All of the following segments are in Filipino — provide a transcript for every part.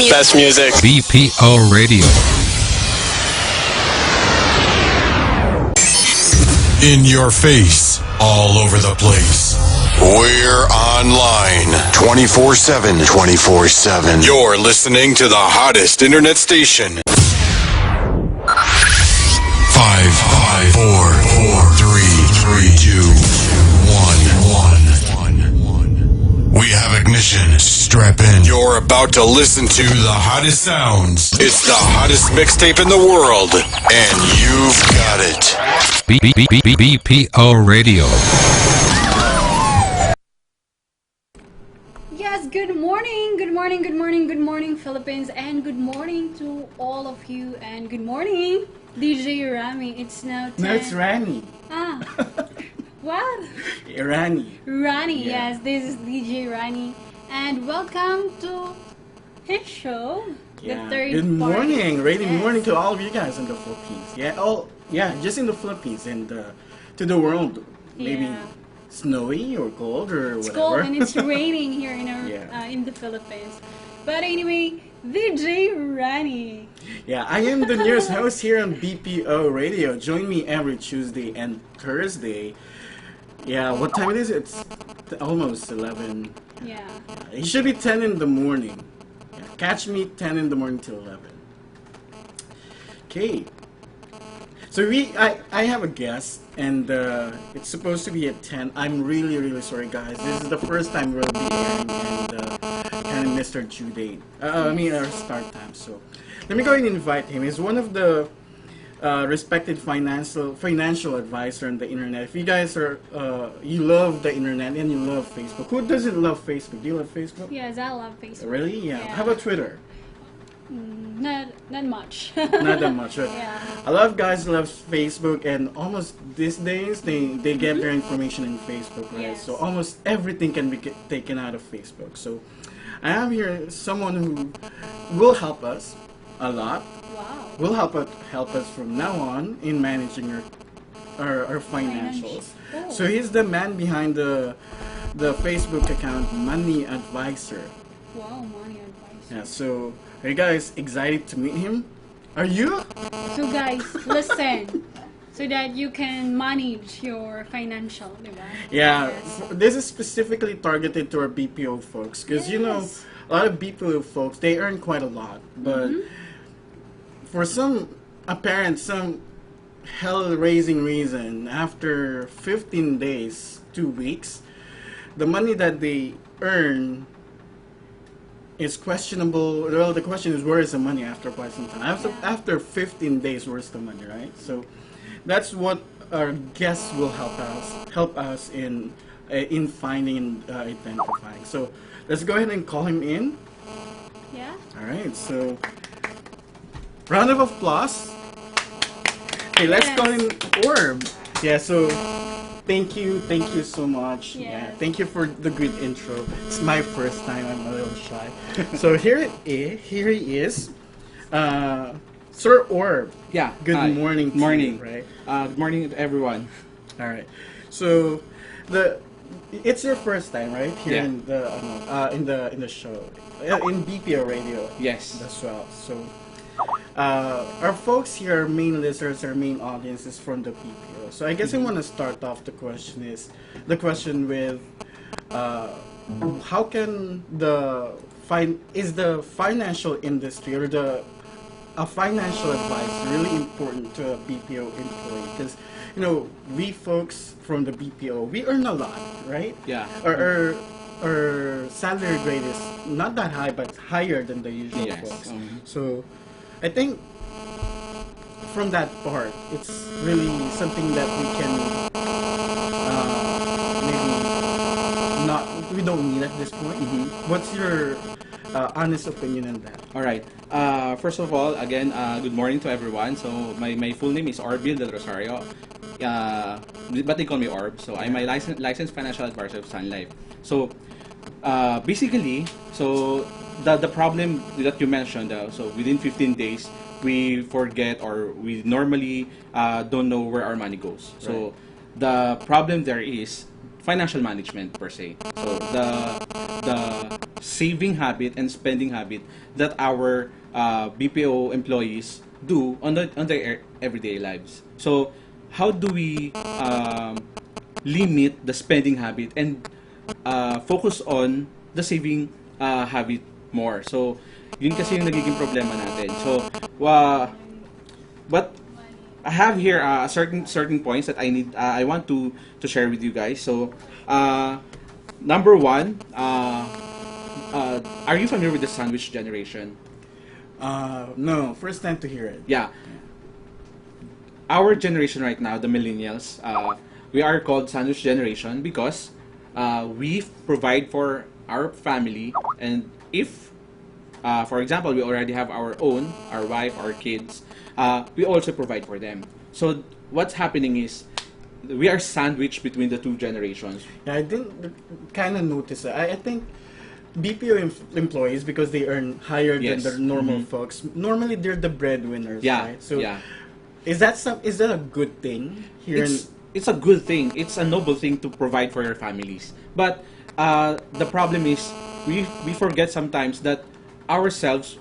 best music. BPO Radio. In your face, all over the place. We're online 24/7. 24/7. You're listening to the hottest internet station. 5, 4, 3, 2, 1. We have ignition. Strap in. You're about to listen to the hottest sounds. It's the hottest mixtape in the world, and you've got it. BPO Radio. Yes, good morning, good morning, good morning, good morning, Philippines, and good morning to all of you, and good morning, DJ Rani. It's now 10. No, it's Rani. Ah, what? Rani. Rani, Yeah. yes, this is DJ Rani, and welcome to his show, the third Good part. morning, rainy Yes. morning to all of you guys in the Philippines. Just in the Philippines and to the world. Maybe Yeah. snowy or cold or It's whatever. cold and it's raining here in our Yeah. in the Philippines. But anyway, DJ Rani. Yeah, I am the newest host here on BPO Radio. Join me every Tuesday and Thursday. Yeah, what time it is? It's almost 11. Yeah. It should be 10 in the morning. Yeah, catch me 10 in the morning till 11. Okay. So I have a guest, and it's supposed to be at 10. I'm really, really sorry, guys. This is the first time we'll be airing, and missed our due date. Our start time. So let me go ahead and invite him. He's one of the respected financial advisor on the internet. If you guys are you love the internet and you love Facebook, who doesn't love Facebook? Do you love Facebook? Yes, I love Facebook. Really? Yeah. Yeah. How about Twitter? Not much. Not that much, right? Yeah. A lot of guys love Facebook, and almost these days they get their information in Facebook, right? Yes. So almost everything can be taken out of Facebook. So I have here someone who will help us a lot. Wow. Will help us from now on in managing our financials. Oh. So he's the man behind the Facebook account Money Advisor. Wow, money advice. Yeah. So are you guys excited to meet him? Are you? So guys, listen. So that you can manage your financial, diba? Yeah, Yes. this is specifically targeted to our BPO folks because you know Yes. a lot of BPO folks, they earn quite a lot, but for some hell-raising reason, after 15 days, 2 weeks, the money that they earn is questionable. Well, the question is, where is the money after quite some time? After 15 days, where's the money, right? So that's what our guests will help us in finding and identifying. So let's go ahead and call him in. Yeah? All right. So round of applause. Okay, let's Yes. call him Orb. Yeah. So thank you so much. Yeah. Yes. Thank you for the good intro. It's my first time. I'm a little shy. So here he is. Sir Orb. Yeah. Good hi. morning. To Morning. you, right. Good morning to everyone. All right. So it's your first time, right? Here Yeah. in the show in BPO Radio. Yes. As well. So our folks here, our main listeners, our main audience is from the BPO. So I guess I want to start off the question with how can the financial industry or a financial advice really important to a BPO employee? Because you know, we folks from the BPO, we earn a lot, right? Yeah. Our salary grade is not that high, but higher than the usual Yes. folks. So I think from that part, it's really something that we can we don't need at this point. What's your honest opinion on that? All right. First of all, again, good morning to everyone. So my full name is Orbil Del Rosario. But they call me Orb. So I'm a licensed financial advisor of Sun Life. So basically, so the problem that you mentioned, so within 15 days, we forget or we normally don't know where our money goes. So the problem there is financial management per se. So the saving habit and spending habit that our BPO employees do on their everyday lives. So, how do we limit the spending habit and focus on the saving habit more? So, yun kasi yung nagiging problema natin. So, but I have here certain points that I want to share with you guys. So, number one, are you familiar with the sandwich generation? No, first time to hear it. Yeah. Our generation right now, the millennials, we are called sandwich generation because we provide for our family, and if, for example, we already have our wife, our kids, we also provide for them. So what's happening is we are sandwiched between the two generations. Yeah, I didn't kind of notice that. I think BPO employees, because they earn higher Yes. than the normal folks, normally they're the breadwinners, Yeah, right? So yeah. is that a good thing here? It's a good thing. It's a noble thing to provide for your families. But the problem is we forget sometimes that ourselves,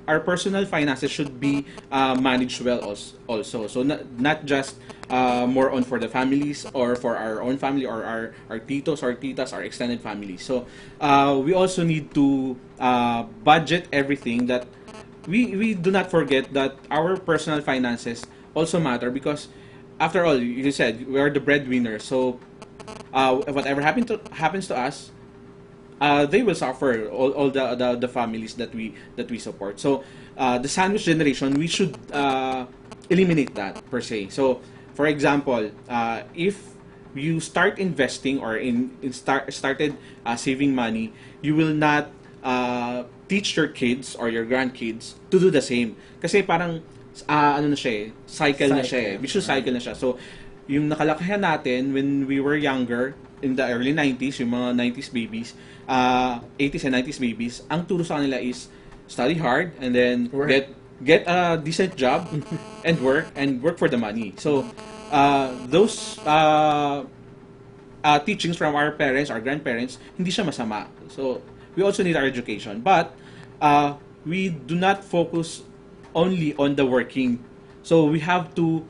our personal finances should be managed well also. So not just more on for the families or for our own family or our titos or titas, our extended family. So we also need to budget everything, that we do not forget that our personal finances also matter, because after all, you said we are the breadwinners. So whatever happens to us, they will suffer, all the families that we support. So the sandwich generation, we should eliminate that per se. So for example, if you start investing or started saving money, you will not teach your kids or your grandkids to do the same. Kasi parang ano na siya cycle na siya vicious cycle na siya. So yung nakalakayan natin when we were younger, in the early 90s, yung mga 90s babies, 80s and 90s babies, ang turo sa kanila is study hard and then get a decent job and work for the money. So those teachings from our parents, our grandparents, hindi siya masama. So we also need our education, but we do not focus only on the working. So we have to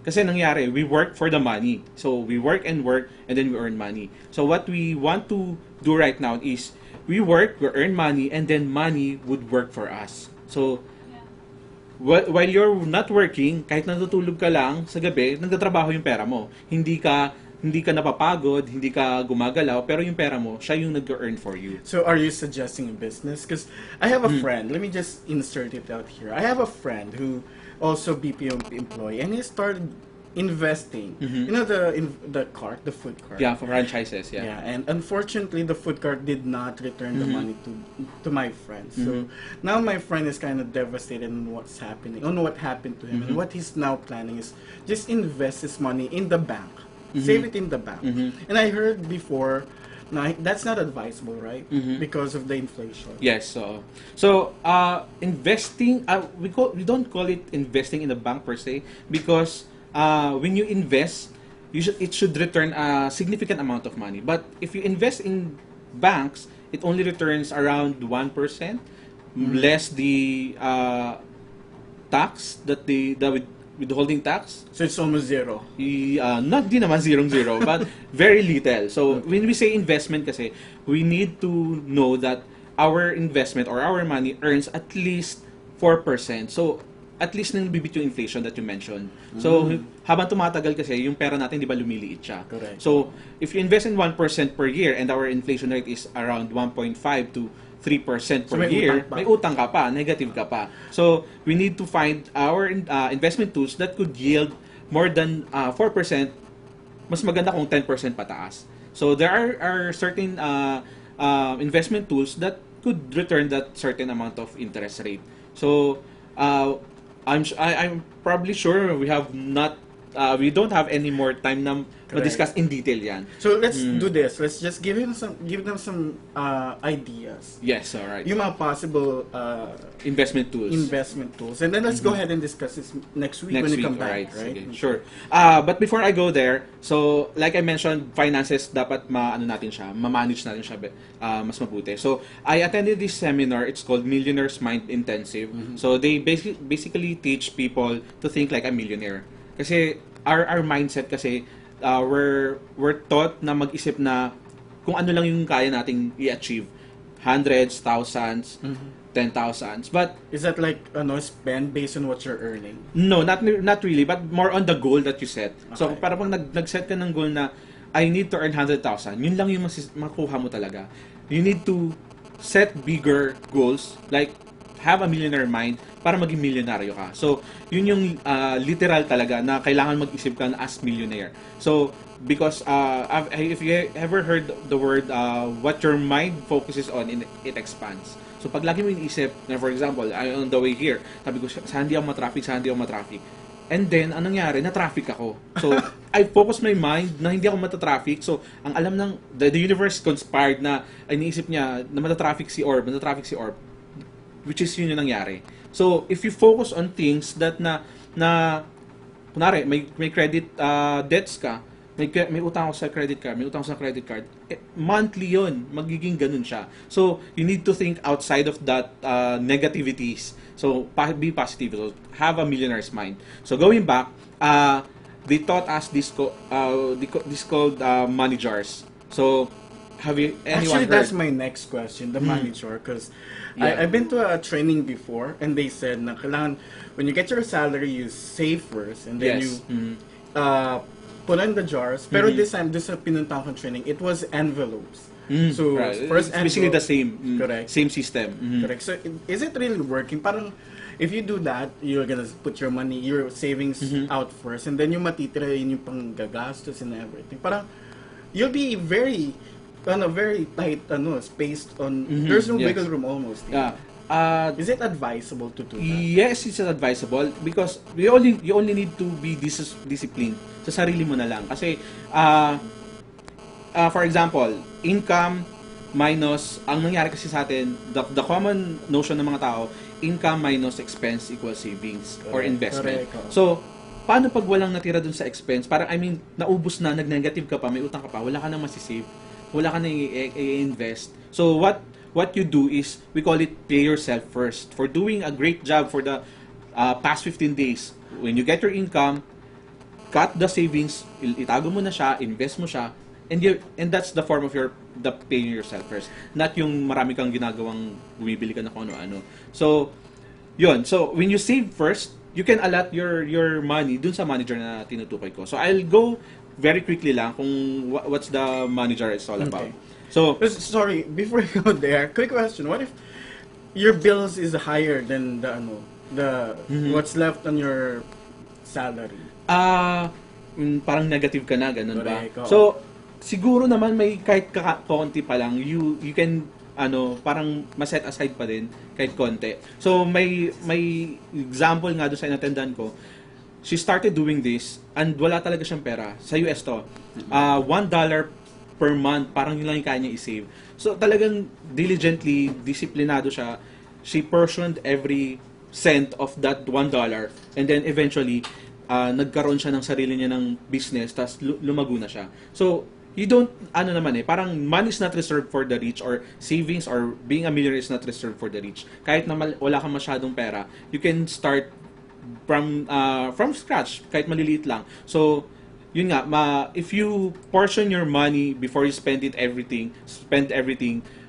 kasi nangyari, we work for the money. So we work and then we earn money. So what we want to do right now is we earn money, and then money would work for us. So while you're not working, kahit natutulog ka lang sa gabi, nagtatrabaho yung pera mo. Hindi ka napapagod, hindi ka gumagalaw, pero yung pera mo, siya yung nag-earn for you. So are you suggesting a business? Because I have a friend, let me just insert it out here. I have a friend who also BPO employee, and he started investing. You know the food cart. Yeah, for franchises. Yeah. Yeah, and unfortunately, the food cart did not return the money to my friend. So now my friend is kind of devastated on what happened to him, and what he's now planning is just invest his money in the bank, save it in the bank. And I heard before, now that's not advisable, right? Because of the inflation. Yes. So investing, we don't call it investing in the bank per se, because when you invest, it should return a significant amount of money. But if you invest in banks, it only returns around 1%, less the tax that the withholding tax. So it's almost zero. Not di naman 0, but very little. So when we say investment kasi, we need to know that our investment or our money earns at least 4%. So at least nang bibit yung inflation that you mentioned. So habang tumatagal kasi, yung pera natin di ba lumiliit siya. Correct. So if you invest in 1% per year and our inflation rate is around 1.5 to 3% per may year, utang pa. may utang ka pa, negative ka pa. So we need to find our investment tools that could yield more than 4%. Mas maganda kung 10% pataas. So there are certain investment tools that could return that certain amount of interest rate. So I'm probably sure we have not we don't have any more time na ma-discuss in detail yan. So let's do this. Let's just give them some ideas. Yes, alright. Yung mga possible Investment tools. And then let's go ahead and discuss this next week when we come back, right? Sige, sure. But before I go there, so like I mentioned, finances dapat ma-manage natin siya mas mabuti. So I attended this seminar. It's called Millionaire's Mind Intensive. So they basically teach people to think like a millionaire. Kasi our mindset kasi we're taught na mag-isip na kung ano lang yung kaya nating i-achieve. Hundreds, thousands, 10,000s. But is that like spend based on what you're earning? no, not really, but more on the goal that you set. So Okay. para pag nag-set ka ng goal na I need to earn 100,000, yun lang yung makuha mo talaga. You need to set bigger goals, like have a millionaire mind para maging milyonaryo ka. So, yun yung literal talaga na kailangan mag-isip ka na as millionaire. So, because if you ever heard the word what your mind focuses on, it expands. So, pag lagi mo iniisip, na for example, on the way here, sabi ko, saan di ako matraffic. And then, anong nangyari? Na-traffic ako. So, I focus my mind na hindi ako matatraffic. So, ang alam ng, the universe conspired na, iniisip niya na matatraffic si Orb, which is yun yung nangyari. So, if you focus on things that kunwari, may credit debts ka, may utang ako sa credit card, monthly yun, magiging ganun siya. So, you need to think outside of that negativities. So, be positive. So, have a millionaire's mind. So, going back, they taught us this called money jars. So, have you anyone Actually, heard? that's my next question, the money jar, because I've been to a training before, and they said na kailangan, when you get your salary, you save first, and then Yes. you put in the jars. Pero this time, this pinuntahan kong training, it was envelopes. So, Right. first It's basically the envelope. same. Correct. Same system. Correct. So, is it really working? Parang, if you do that, you're gonna put your money, your savings out first, and then yung matitira, yun yung pang gagastos and everything. Parang, you'll be very tight, spaced on, there's no Yes. wiggle room almost. Is it advisable to do that? Yes, it's advisable because you only need to be disciplined sa sarili mo na lang. Kasi, for example, income minus, ang nangyari kasi sa atin, the common notion ng mga tao, income minus expense equals savings or investment. Correct. So, paano pag walang natira dun sa expense? Parang, naubos na, nag-negative ka pa, may utang ka pa, wala ka nang masisave, wala ka nang i-invest. So, what you do is, we call it pay yourself first. For doing a great job for the past 15 days, when you get your income, cut the savings, itago mo na siya, invest mo siya, and that's the form of the paying yourself first. Not yung marami kang ginagawang bumibili ka na kung ano-ano. So, yun. So, when you save first, you can allot your money dun sa manager na tinutukoy ko. So, I'll go very quickly lang kung what's the manager is all about. Okay. So, Sorry, before you go there, quick question. What if your bills is higher than the what's left on your salary? parang negative ka na, ganun ba? Correct, oo. So, siguro naman may kahit konti pa lang, you can parang ma-set aside pa din kahit konti. So, may example nga doon sa inattendan ko. She started doing this and wala talaga siyang pera. Sa US to. $1 per month, parang yun lang yung kaya niya i-save. So, talagang diligently, disiplinado siya. She portioned every cent of that $1 and then eventually, nagkaroon siya ng sarili niya ng business, tas lumago na siya. So, you don't, parang money is not reserved for the rich, or savings or being a millionaire is not reserved for the rich. Kahit na wala kang masyadong pera, you can start from scratch, kahit maliliit lang. So, yun nga, if you portion your money before you spend everything,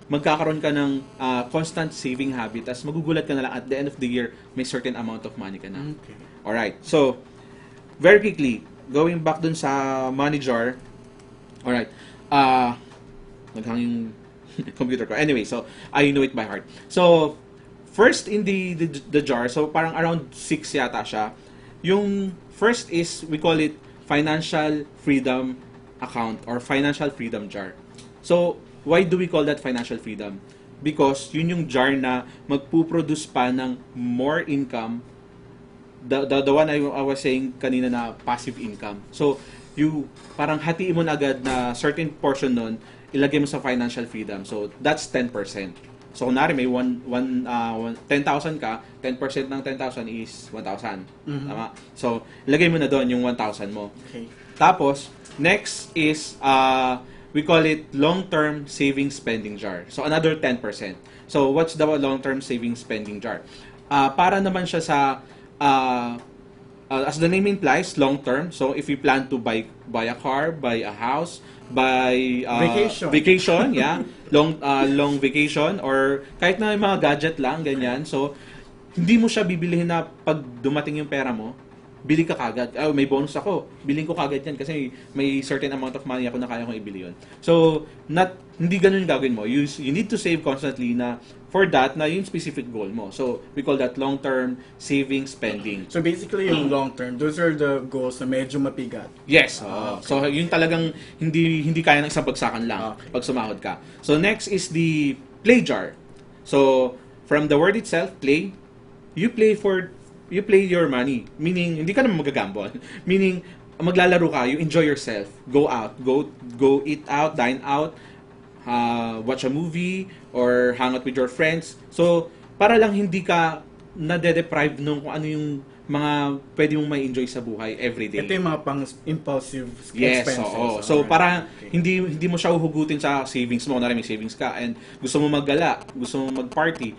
magkakaroon ka ng constant saving habit, tas magugulat ka na lang at the end of the year, may certain amount of money ka na. Okay. Alright, so, very quickly, going back dun sa money jar. Alright. Naghang yung computer ko. Anyway, so I know it by heart. So, first in the jar, so parang around 6 yata siya. Yung first is, we call it financial freedom account or financial freedom jar. So, why do we call that financial freedom? Because yun yung jar na magpuproduce pa ng more income the one I was saying kanina na passive income. So, parang hatiin mo na agad na certain portion nun, ilagay mo sa financial freedom. So, that's 10%. So, kunwari may 10,000 ka, 10% ng 10,000 is 1,000. Tama? So, ilagay mo na doon yung 1,000 mo. Okay. Tapos, next is, we call it long-term savings spending jar. So, another 10%. So, what's the long-term savings spending jar? Para naman siya sa, as the name implies, long-term. So, if you plan to buy a car, buy a house, buy vacation, yeah, long vacation, or kahit na yung mga gadget lang, ganyan. So, hindi mo siya bibilihin na pag dumating yung pera mo, bili ka kagad. May bonus ako. Bilhin ko kagad yan kasi may certain amount of money ako na kaya kong ibili yun. So, hindi ganun yung gagawin mo. You need to save constantly na for that na yung specific goal mo. So, we call that long-term saving spending. So, basically, yung long-term, those are the goals na medyo mapigat. Yes. Okay. So, yung talagang hindi kaya ng isang bagsakan lang pag sumahod ka. So, next is the play jar. So, from the word itself, play, you play your money. Meaning, hindi ka naman magagamble. Meaning, maglalaro ka, you enjoy yourself. Go out. Go eat out, dine out, watch a movie, or hang out with your friends. So, para lang hindi ka nade-deprive nung kung ano yung mga pwede mong may enjoy sa buhay everyday. Ito yung mga pang-impulsive expenses. expenses. So, para hindi mo siya uhugutin sa savings mo. Kunwari may savings ka and gusto mo maggala, gusto mo mag-party,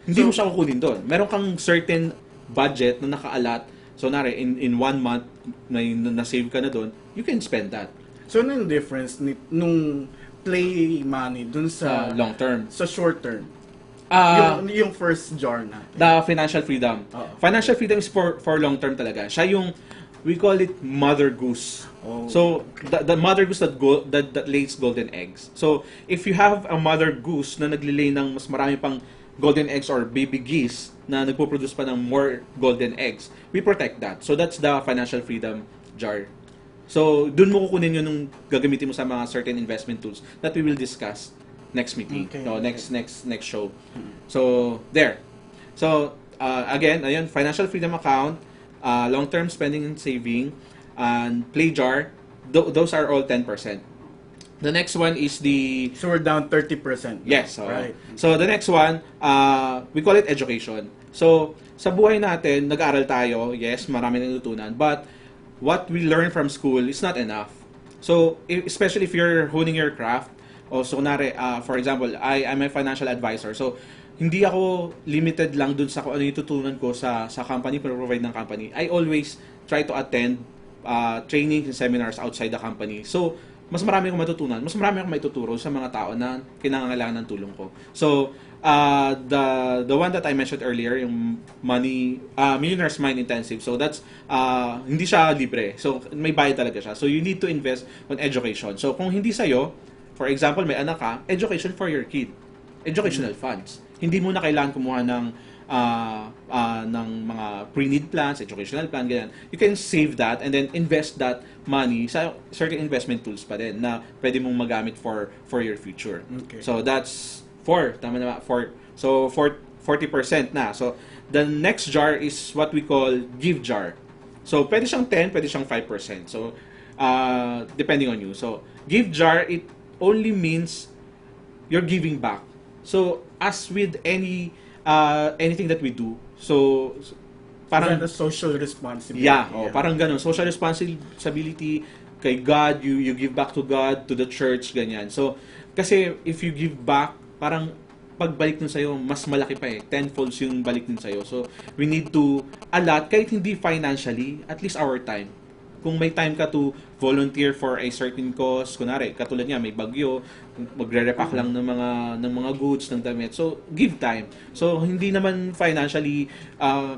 hindi mo siya kukunin doon. Meron kang certain budget na nakaalat. So, in 1 month na save ka na doon, you can spend that. So, ano yung difference nung play money dun sa long term? Sa short term? Yung first jar na. The financial freedom. Financial freedom is for long term talaga. Siya yung, we call it mother goose. So, the mother goose that lays golden eggs. So, if you have a mother goose na naglilay ng mas marami pang golden eggs or baby geese na nagpo-produce pa ng more golden eggs, we protect that. So, that's the financial freedom jar. So, dun mo kukunin yun nung gagamitin mo sa mga certain investment tools that we will discuss next meeting. Okay. No, next show. So, there. So, again, ayun, financial freedom account, long-term spending and saving, and play jar, those are all 10%. The next one is the... So, we're down 30%. Yes. Right. So, the next one, we call it education. So, sa buhay natin, nag-aaral tayo. Yes, marami natutunan. But, what we learn from school is not enough. So, especially if you're honing your craft, so, for example, I'm a financial advisor. So, hindi ako limited lang dun sa kung ano yung tutunan ko sa company, provide ng company. I always try to attend trainings and seminars outside the company. So, mas marami akong matutunan, mas marami akong maituturo sa mga tao na kinangangailangan ng tulong ko. So, the one that I mentioned earlier, yung Millionaire's Mind Intensive. So, that's, hindi siya libre. So, may bayad talaga siya. So, you need to invest on education. So, kung hindi sa'yo, for example, may anak ka, education for your kid. Educational funds. Hindi mo na kailangan kumuha ng mga pre-need plans, educational plan, ganyan. You can save that and then invest that money sa certain investment tools pa din na pwede mong magamit for your future. Okay. So that's 4. Tama na ba? 4. So 40% na. So the next jar is what we call give jar. So pwede siyang 10, pwede siyang 5%. So depending on you. So give jar, it only means you're giving back. So as with anything that we do, so parang the social responsibility. Yeah, parang ganun. Social responsibility kay God, you give back to God, to the church, ganyan. So, kasi if you give back, parang pagbalik nun sa'yo, mas malaki pa tenfolds yung balik nun sa'yo. So, we need to allot, kahit hindi financially, at least our time. Kung may time ka to volunteer for a certain cause, kunwari, katulad niya, may bagyo, magre-repack lang ng mga goods, ng damit. So, give time. So, hindi naman financially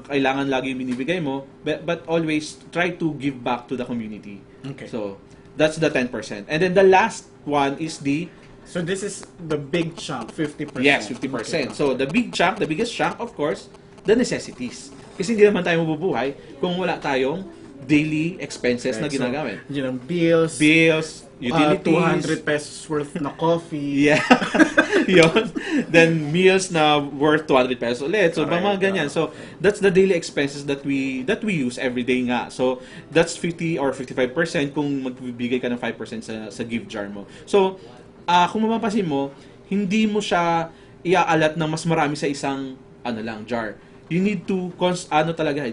kailangan lagi yung binibigay mo, but always try to give back to the community. Okay. So, that's the 10%. And then the last one is the... So, this is the big chunk, 50%. Yes, 50%. Okay. So, the biggest chunk, of course, the necessities. Kasi hindi naman tayo mabubuhay kung wala tayong daily expenses na ginagamit. So, bills, utilities, 200 pesos worth na coffee. Yeah. Yun. Then meals na worth 200 pesos ulit. So Correct. mga ganyan. So that's the daily expenses that we use every day nga. So that's 50 or 55% kung magbibigay ka ng 5% sa gift jar mo. So kung mapapansin mo, hindi mo siya iaalat ng mas marami sa isang jar. You need to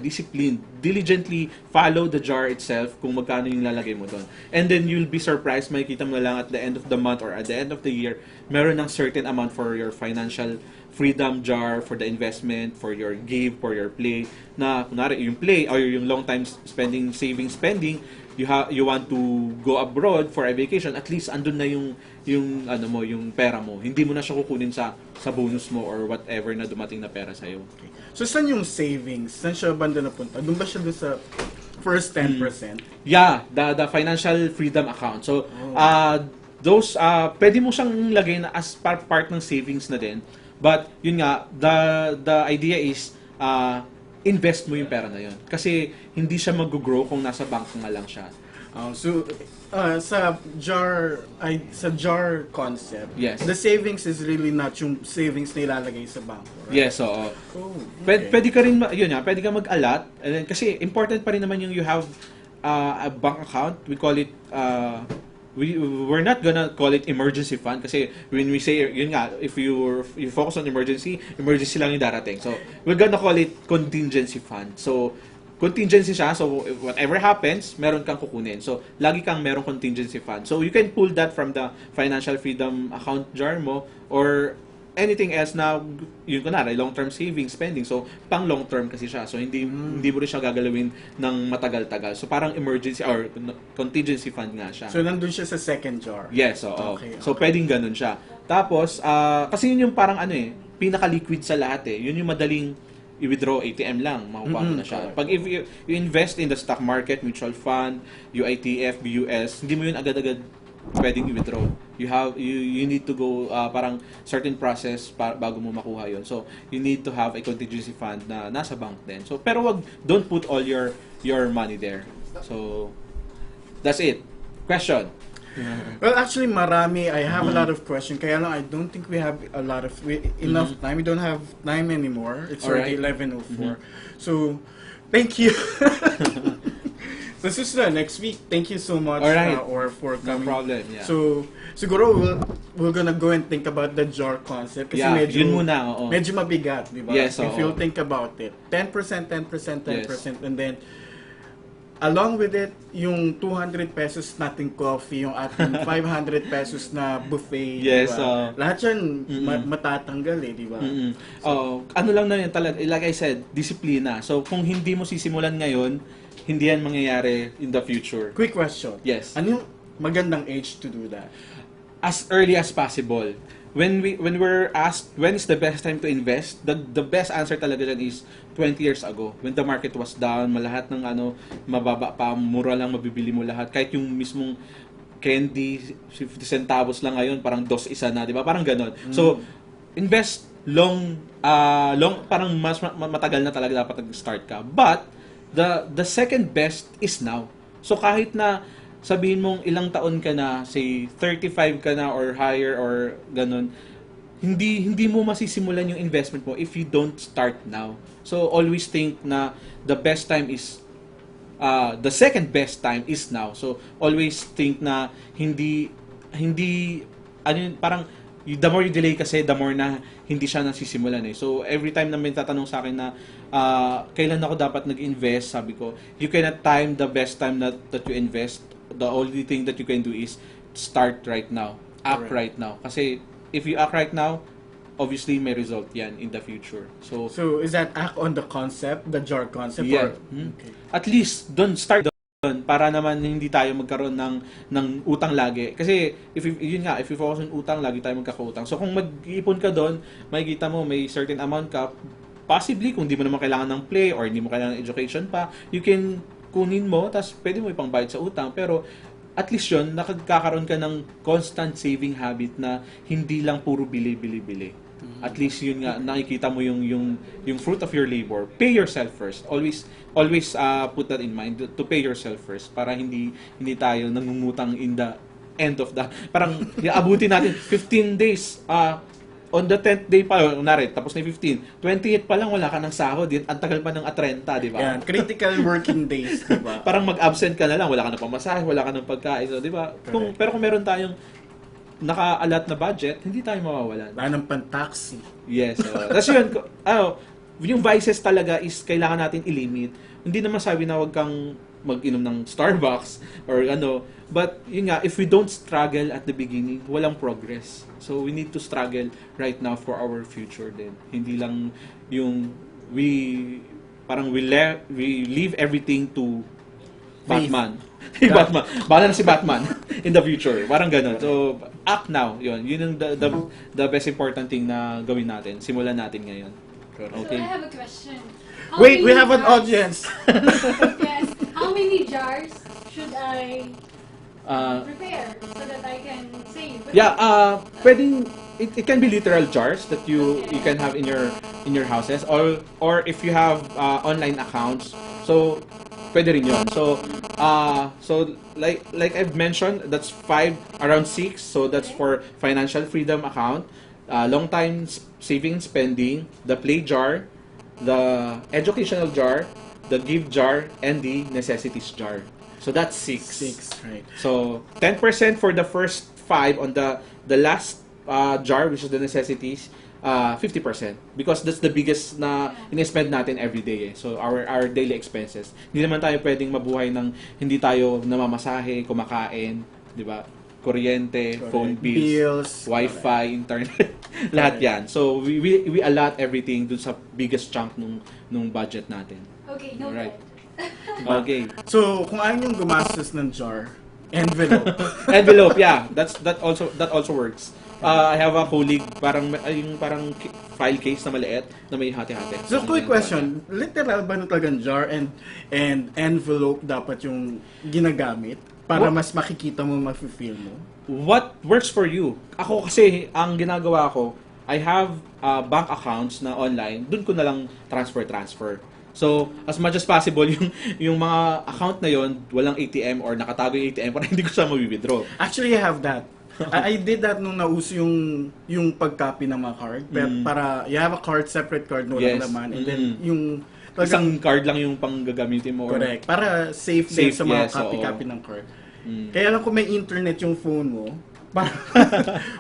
discipline, diligently follow the jar itself kung magkano yung lalagay mo doon. And then you'll be surprised, makikita mo na lang at the end of the month or at the end of the year, meron ng certain amount for your financial freedom jar, for the investment, for your give, for your play, na kunwari yung play or yung long time spending, you want to go abroad for a vacation, at least andun na yung pera mo. Hindi mo na siya kukunin sa bonus mo or whatever na dumating na pera sa iyo. Okay. So, saan yung savings? Saan siya banda napunta? Doon ba siya doon sa first 10%? Yeah, the financial freedom account. So, those pwede mo siyang lagay na as part ng savings na din. But yun nga, the idea is invest mo yung pera na yun. Kasi hindi siya mag-grow kung nasa bank nga lang siya. Sa jar concept, Yes. the savings is really not yung savings na ilalagay sa banko, right? Yes, oo. Oh, okay. Pwede ka rin, pwede ka mag-alat. And then, kasi important pa rin naman yung you have a bank account. We call it, we're not gonna call it emergency fund kasi when we say, if you focus on emergency lang yung darating. So, we're gonna call it contingency fund. So, contingency siya, so whatever happens, meron kang kukunin. So, lagi kang merong contingency fund. So, you can pull that from the financial freedom account jar mo or anything else na long-term savings, spending. So, pang long-term kasi siya. So, hindi mo rin siya gagalawin ng matagal-tagal. So, parang emergency or contingency fund nga siya. So, nandun siya sa second jar? Yes, oo. Okay. So, pwedeng ganun siya. Tapos, kasi yun yung parang pinaka-liquid sa lahat eh. Yun yung madaling i-withdraw, ATM lang, makukuha mo na siya. Pag if you invest in the stock market, mutual fund, UITF, BUS, hindi mo yun agad-agad pwedeng i-withdraw. You need to go parang certain process bago mo makuha yon. So you need to have a contingency fund na nasa bank din. So pero don't put all your money there. So that's it. Question. Well, actually, marami. I have a lot of questions. Kaya lang, I don't think we have enough time. We don't have time anymore. It's already 11:04. So, thank you. This is next week. Thank you so much, or for No coming. problem. Yeah. So, siguro we're gonna go and think about the jar concept. Kasi medyo, yun muna. Oo. medyo mabigat, di ba? Yes, If oo. you'll think about it. 10%, 10%, 10%, Yes. and then along with it, yung 200 pesos nating coffee, yung ating 500 pesos na buffet, Yes, diba? Lahat yan matatanggal di ba? Ano lang na yan talaga, like I said, disiplina. So kung hindi mo sisimulan ngayon, hindi yan mangyayari in the future. Quick question. Yes. Ano yung magandang age to do that? As early as possible. When we're asked when is the best time to invest, the best answer talaga dyan is 20 years ago, when the market was down, malahat ng mababa pa, mura lang mabibili mo lahat, kahit yung mismong candy 50 centavos lang ngayon, parang dos isa na, di ba? Parang ganon. So invest long, parang mas matagal na talaga dapat nag-start ka. But the second best is now. So kahit na sabihin mong ilang taon ka na, say 35 ka na or higher or ganun, hindi mo masisimulan yung investment mo if you don't start now. So always think na the best time is the second best time is now. So always think na hindi parang the more you delay kasi the more na hindi siya nasisimulan eh. So every time na may tatanong sa akin na kailan ako dapat nag-invest, sabi ko, you cannot time the best time that you invest. The only thing that you can do is start right now. Act right now. Kasi if you act right now, obviously may result yan in the future. So is that act on the concept, the jar concept? yeah. Okay. At least start doon para naman hindi tayo magkaroon ng utang lagi. Kasi if you focus on utang, lagi tayo magkakautang. So kung mag-iipon ka doon, makikita mo may certain amount ka, possibly kung di mo naman kailangan ng play or hindi mo kailangan ng education pa, you can kunin mo, tapos pwede mo ipangbayad sa utang. Pero at least yun, nakakaroon ka ng constant saving habit na hindi lang puro bili. At least yun nga, nakikita mo yung fruit of your labor. Pay yourself first. Always put that in mind, to pay yourself first para hindi tayo nangungutang in the end of the, parang abutin natin 15 days, on the 10th day pa, kunwari, tapos na yung 15, 28 pa lang wala ka ng sahod, yun, ang tagal pa ng 30, di ba? Yan, critical working days, di ba? Parang mag-absent ka na lang, wala ka ng pamasahe, wala ka ng pagkain, so, di ba? Pero kung meron tayong naka-allot na budget, hindi tayo mawawalan. Wala ng pan-taxi. Yes. Tapos yun, yung vices talaga is kailangan natin i-limit. Hindi naman sabi na wag kang mag-inom ng Starbucks or but yun nga, if we don't struggle at the beginning, walang progress. So we need to struggle right now for our future din. Hindi lang yung we leave everything to Batman. Batman. Bahala na si Batman in the future. Parang ganun. So act now. Yun yung the best important thing na gawin natin. Simulan natin ngayon. Okay. So I have a question. Wait, we have an audience. Yes. How many jars should I prepare so that I can save? Pwedeng it can be literal jars that you can have in your houses, or if you have online accounts, so pwede rin yun. So like I've mentioned, that's 5 around 6, so that's for financial freedom account, long time saving spending, the play jar, the educational jar, the give jar, and the necessities jar. So that's 6. 6, right. So 10% for the first 5 on the last jar, which is the necessities, 50%, because that's the biggest na in-spend natin every day. So our daily expenses. Hindi naman tayo pwedeng mabuhay ng hindi tayo namamasahe, kumakain, 'di ba? Kuryente, phone bills, wifi, internet, lahat 'yan. So we allot everything dun sa biggest chunk nung budget natin. Okay, no. Right. Okay. So, kung ayaw yung gumastos ng jar, Envelope, yeah. That also works. I have a colleague parang file case na maliit na may hati-hati. So, quick question. Literal ba na talagang jar and envelope dapat yung ginagamit para mas makikita mo, mafe-feel mo? What works for you? Ako kasi, ang ginagawa ko, I have bank accounts na online. Doon ko na lang transfer. So, as much as possible, yung mga account na yon walang ATM or nakatago yung ATM para hindi ko siya ma-withdraw. Actually, I have that. I did that nung nauso yung pag-copy ng mga card. Para, you have a card, separate card, no lang naman. And then, yung... Isang card lang yung panggagamitin mo. Correct. Para safe din sa mga copy-copy ng card. Kaya lang kung may internet yung phone mo,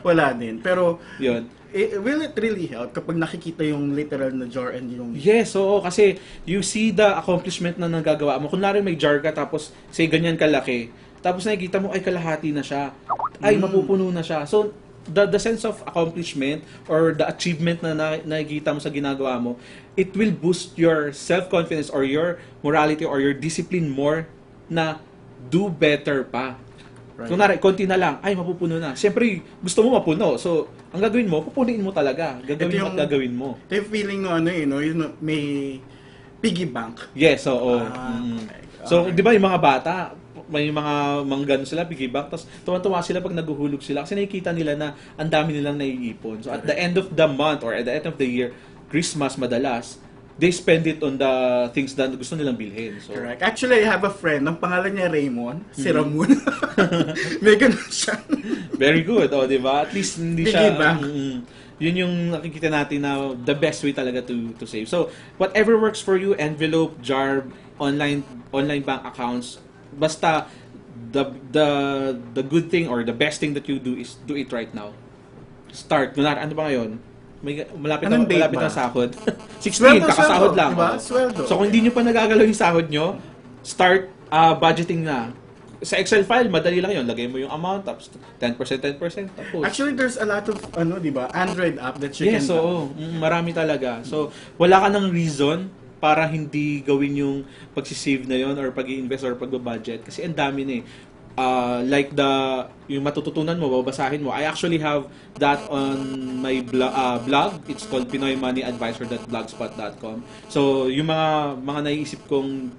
wala din. Pero, yun. Will it really help kapag nakikita yung literal na jar and yung... Yes, oo. Kasi you see the accomplishment na nagagawa mo. Kunwari may jar ka tapos say ganyan kalaki. Tapos nakikita mo ay kalahati na siya. Ay mapupuno na siya. So the sense of accomplishment or the achievement na nakikita mo sa ginagawa mo, it will boost your self-confidence or your morality or your discipline more na do better pa. Right. Kunwari, konti na lang, ay mapupuno na. Siyempre, gusto mo mapuno. So, ang gagawin mo, pupunin mo talaga. Gagawin mo. Ito yung feeling no, may piggy bank. Yes, oo. So, okay. di ba yung mga bata, may mga manggan sila, piggy bank, tapos tuwan-tuwa sila pag naguhulog sila kasi nakikita nila na ang dami nilang naiipon. So, at the end of the month or at the end of the year, Christmas madalas, they spend it on the things that gusto nilang bilhin. So, correct. Actually, I have a friend, ang pangalan niya Raymond, si Ramon. May ganun siya. Very good, di ba? At least hindi siya... Yun yung nakikita natin na the best way talaga to save. So, whatever works for you, envelope, jar, online bank accounts, basta the good thing or the best thing that you do is do it right now. Start. Ano ba ngayon? Malapit na sahod. 16, kakasahod lang. Diba? Sweldo. So kung hindi nyo pa nagagalaw yung sahod nyo, start budgeting na. Sa Excel file, madali lang yun. Lagay mo yung amount, tapos 10%. Tapos. Actually, there's a lot of, diba, Android app that you can... Yes, oo. Marami talaga. So, wala ka ng reason para hindi gawin yung pagsisave na yon or pag-i-invest or pag-budget. Kasi ang dami na eh. Like yung matututunan mo, babasahin mo. I actually have that on my blog. It's called pinoymoneyadvisor.blogspot.com. So, yung mga naiisip kong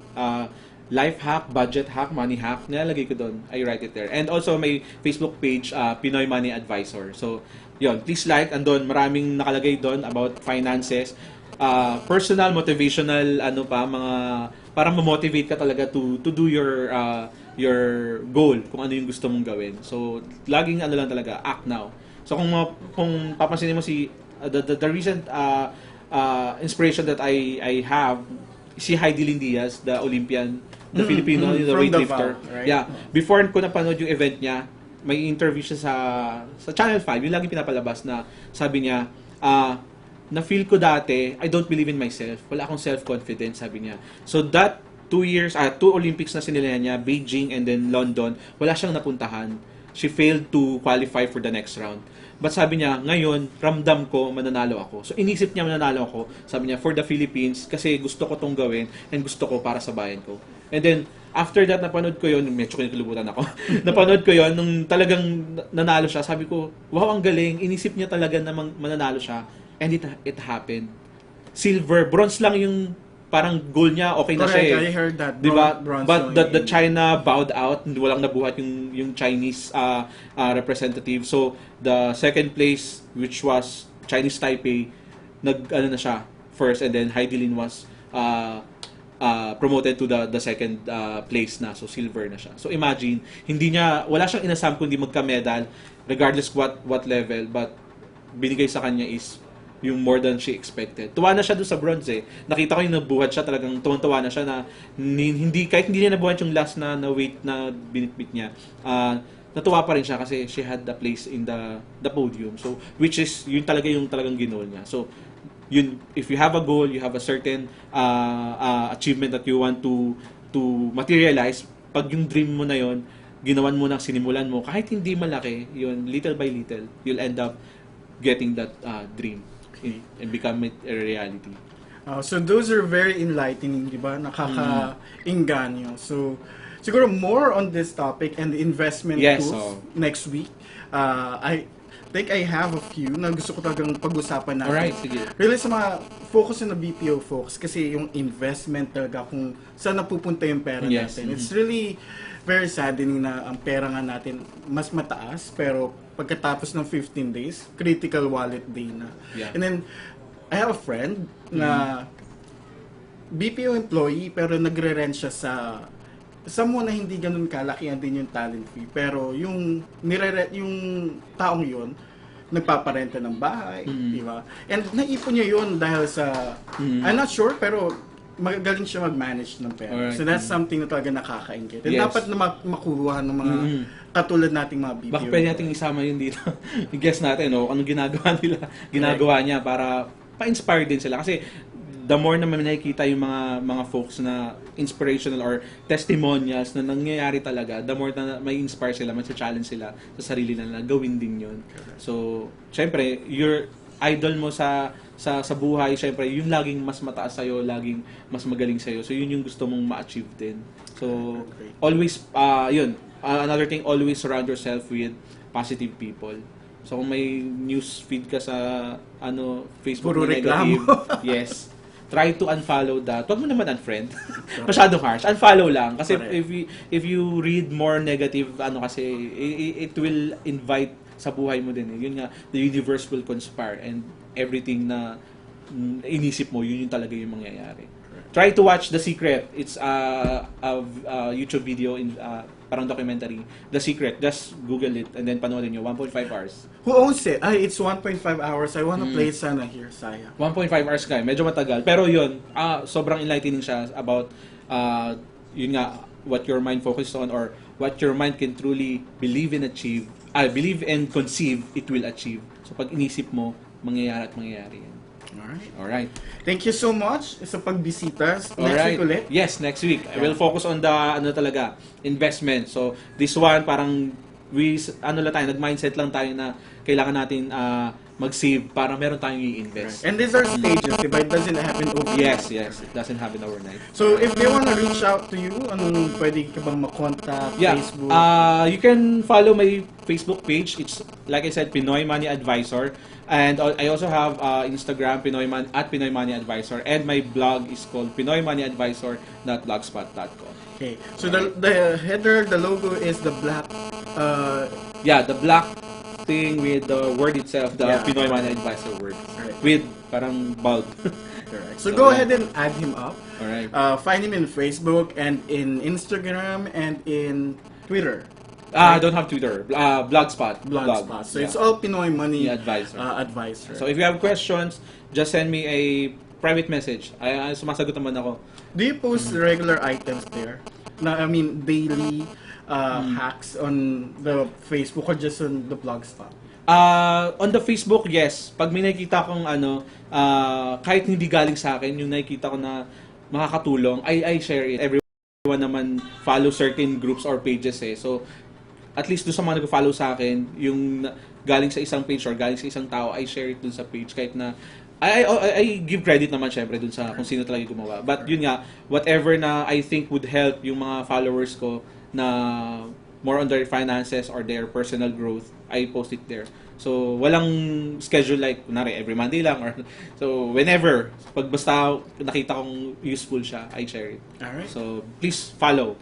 life hack, budget hack, money hack, nilalagay ko doon. I write it there. And also, may Facebook page, Pinoy Money Advisor. So, yun. Please like. Andun, maraming nakalagay doon about finances. Personal, motivational, mga para ma-motivate ka talaga to do your goal, kung ano yung gusto mong gawin. So, laging lang talaga, act now. So, kung papansinin mo si the recent inspiration that I have, si Heidi Diaz, the Olympian, the Filipino, the From weightlifter. Davao, right? Yeah. Before ko napanood yung event niya, may interview siya sa Channel 5, yung lagi pinapalabas na sabi niya, na-feel ko dati, I don't believe in myself. Wala akong self-confidence, sabi niya. So that 2 Olympics na sinilyan niya, Beijing and then London, wala siyang napuntahan. She failed to qualify for the next round. But sabi niya, ngayon, ramdam ko, mananalo ako. So inisip niya mananalo ako. Sabi niya, for the Philippines, kasi gusto ko tong gawin and gusto ko para sa bayan ko. And then, after that, napanood ko yun, medyo kinakalibutan ako. Napanood ko yun, nung talagang nanalo siya, sabi ko, wow, ang galing. Inisip niya talaga na mananalo siya. And it happened. Silver, bronze lang yung parang goal niya, okay na siya. I heard that. Diba? Bronze But the China bowed out, walang nabuhat yung Chinese representative. So the second place, which was Chinese Taipei, na siya first, and then Heidi Lin was promoted to the second place na, so silver na siya. So imagine, wala siyang inasam kundi magka-medal regardless what level, but binigay sa kanya is yung more than she expected. Tuwa na siya doon sa bronze eh. Nakita ko yung nabuhat siya, talagang tuwan-tuwa na siya na kahit hindi niya nabuhat yung last na weight na binitbit niya. Natuwa pa rin siya kasi she had the place in the podium. So which is yun talagang ginol niya. So yun, if you have a goal, you have a certain achievement that you want to materialize, pag yung dream mo na yun, ginawan mo na, sinimulan mo, kahit hindi malaki, yun, little by little, you'll end up getting that dream and become it a reality. So those are very enlightening, di ba? Nakaka-inganyo. So siguro more on this topic and the investment tools next week. I think I have a few na gusto ko talagang pag-usapan natin. Alright, sige. Really sa mga focus na BPO folks, kasi yung investment talaga kung saan napupunta yung pera natin. It's really very saddening na ang pera nga natin mas mataas, pero pagkatapos ng 15 days, critical wallet day na. Yeah. And then, I have a friend na BPO employee pero nagre-rent siya sa someone na hindi ganun kalakihan din yung talent fee. Pero yung taong yun, nagpaparenta ng bahay, di ba? And naipon niya yun dahil sa, I'm not sure, pero magaling siya mag-manage ng pera. Alright. So that's something na talaga nakakaingit. And dapat na makuha ng mga katulad nating mga BPO. Baka pwede nating isama yun dito. I-guess natin, no? Anong ginagawa niya para pa-inspire din sila. Kasi the more na nakikita yung mga folks na inspirational or testimonials na nangyayari talaga, the more na may inspire sila, mag-challenge sila sa sarili na gawin din yun. So, syempre, your idol mo sa buhay, syempre, yun laging mas mataas sa'yo, laging mas magaling sa'yo. So, yun yung gusto mong ma-achieve din. So, always, another thing, always surround yourself with positive people. So, kung may news feed ka sa Facebook puro na negative, reklamo. yes, try to unfollow that. Huwag mo naman unfriend. Masyadong harsh. Unfollow lang. Kasi if you read more negative, kasi, it will invite sa buhay mo din. Yun nga, the universe will conspire and everything na inisip mo, yun talaga yung mangyayari. Try to watch The Secret. It's a YouTube video in parang documentary. The Secret. Just Google it and then panoorin nyo. 1.5 hours. Who owns it? It's 1.5 hours. I wanna play it sana here, sayang. 1.5 hours ka. Medyo matagal. Pero yun, sobrang enlightening siya about yun nga, what your mind focused on or what your mind can truly believe and conceive, it will achieve. So pag inisip mo, mangyayari yan. Alright. Thank you so much sa pagbisita. Next week ulit? Yes, next week. I will focus on the talaga, investment. So this one parang nag-mindset lang tayo na kailangan natin mag-save para meron tayong i-invest. And these are stages, diba? It doesn't happen overnight. Yes. It doesn't happen overnight. So if they wanna reach out to you, pwede ka bang makontak? Facebook? You can follow my Facebook page. It's, like I said, Pinoy Money Advisor. And I also have Instagram, Pinoy Money Advisor. And my blog is called pinoymoneyadvisor.blogspot.com. Okay. So the header, the logo is the black... the black thing with the word itself, the Pinoy Money Advisor word. Right. With parang bold. Correct. So go ahead and add him up. Alright. Find him in Facebook and in Instagram and in Twitter. I don't have Twitter. Blogspot. Blogspot. So Yeah. it's all Pinoy Money Advisor. Advisor. So if you have questions, just send me a private message. Ay sumasagot naman ako. Do you post regular items there? Daily hacks on the Facebook or just on the Blogspot? On the Facebook, yes. Pag may nakikita kong kahit hindi galing sa akin, yung nakikita ko na makakatulong, I share it. Everyone naman follow certain groups or pages eh. So, at least doon sa mga nag-follow sa akin, yung galing sa isang page or galing sa isang tao, I share it dun sa page. Kahit na, I give credit naman syempre dun sa kung sino talaga gumawa. But yun nga, whatever na I think would help yung mga followers ko na more on their finances or their personal growth, I post it there. So, walang schedule like, kunwari, every Monday lang. So, whenever, pag basta nakita kong useful siya, I share it. Alright. So, please follow.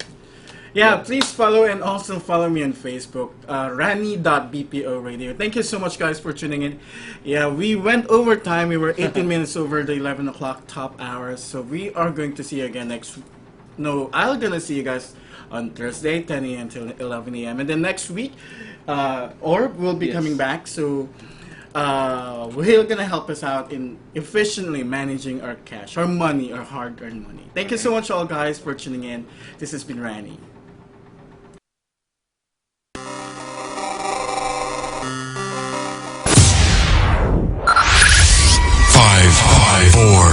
Yeah, please follow and also follow me on Facebook, Rani.BPO Radio. Thank you so much, guys, for tuning in. Yeah, we went over time. We were 18 minutes over the 11 o'clock top hours. So we are going to see you again next. No, I'm gonna see you guys on Thursday, 10 a.m. till 11 a.m. And then next week, Orb will be Yes. coming back. So he's gonna help us out in efficiently managing our cash, our money, our hard-earned money. Thank you so much, all guys, for tuning in. This has been Rani. 5, 4,